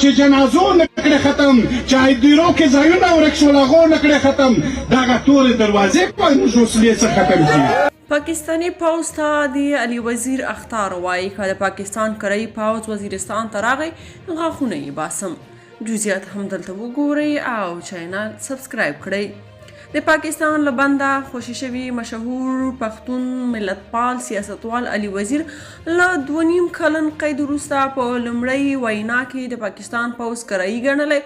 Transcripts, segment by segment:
چې جنازو نکړې ختم چې ایدیرو کې ځایونه ورک شول هغو نکړې ختم دغه تورې دروازې په موږ وسلې څخه ختم شي. پاکستانی پوځ ته د علي وزیر اخطار وایي که د پاکستان کرایي پوځ وزیرستان ته راغی غاښونه یې باسم. جزئیات هم دلته وګورئ او چینل سبسکرایب کړئ. د پاکستان له بنده خوشي شوي مشهور پښتون ملتپال سیاستوال علي وزیر له 2.5 کلن قید وروسته په لومړۍ وینا کې د پاکستان پوځ کرایي ګڼلی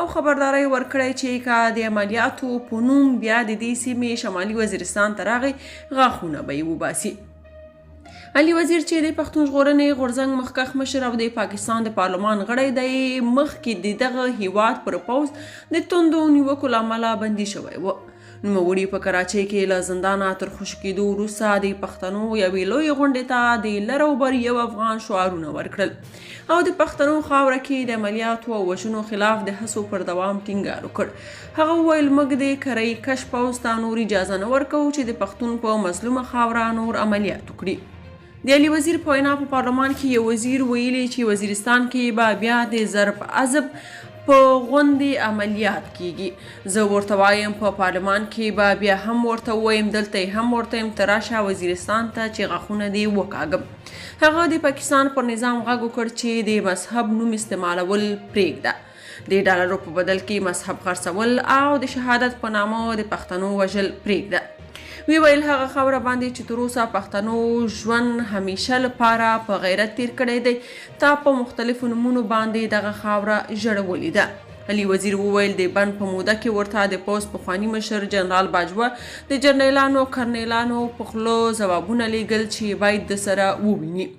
او خبرداری ورکړی چې که د عملیاتو په نوم بیا د دې سیمې شمالي وزیرستان ته راغی غاښونه به یې وباسي. علي وزیر چې د پښتون ژغورنې غورځنګ مخکښ مشر او د پاکستان د پارلمان غړی دی مخکې د دغه هیواد پر پوځ د توندو نیوکو له امله بندي شوی و. نوموړي په کراچۍ کې له زندانه تر خوشي کېدو وروسته د پښتنو یوې لویې غونډې ته د لر او بر یو افغان شعارونه ورکړل او د پښتنو خاوره کې د عملیاتو او وژنو خلاف د هڅو پر دوام ټینګار وکړ. هغه وویل موږ د کرایي کش پوځ ته نور اجازه نه ورکوو چې د پښتون په مظلومه خاوره نور عملیات وکړي. د علي وزیر په وینا په پارلمان کې یو وزیر ویلي چې وزیرستان کې به بیا د ضرب عضب په غوندې عملیات کیږي. زه ورته وایم په پارلمان کې به بیا هم ورته ووایم دلته هم ورته وایم ته راشه وزیرستان ته چې غاښونه دې وکاږم. هغه د پاکستان پر نظام غږ وکړ چې د مذهب نوم استعمالول پرېږده، د ډالرو په بدل کې مذهب خرڅول او د شهادت په نامه د پښتنو وژل پرېږده. وی ویل هغه خبره باندې چې تر اوسه پښتنو ژوند همیشه لپاره په غیرت تیر کړی دی تا په مختلفو نومونو باندې دغه خاوره ژړولې ده. علي وزیر وویل د بند په موده کې ورته د پوځ پخواني مشر جنرال باجوه د جرنیلانو کرنیلانو په خولو ځوابونه لیږل چې باید د سره وویني.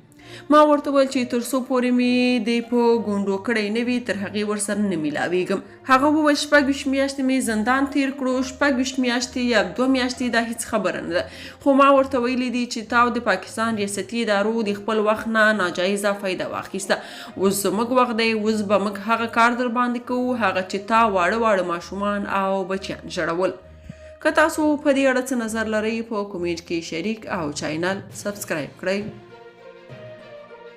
ما ورته ویل چې تر څو پورې مې د په ګونډو کړی نه وي تر هغې ورسره نه میلاویږم. هغه وویل 26 میاشتې مې زندان تیر کړو، 26 میاشتې یا 2 میاشتې دا هیڅ خبره نه ده، خو ما ورته ویلي دي چې تاو د پاکستان ریاستي ادارو د خپل وخت نه ناجایزه فایده واخیسته. اوس زموږ وخت دی، اوس به موږ هغه کار در باندې کوو هغه چې تا واړه واړه ماشومان او بچیان ژړول. که تاسو په دې اړه څه نظر لرئ په کومنټ کې شریک او چینل سبسکرایب کړئ.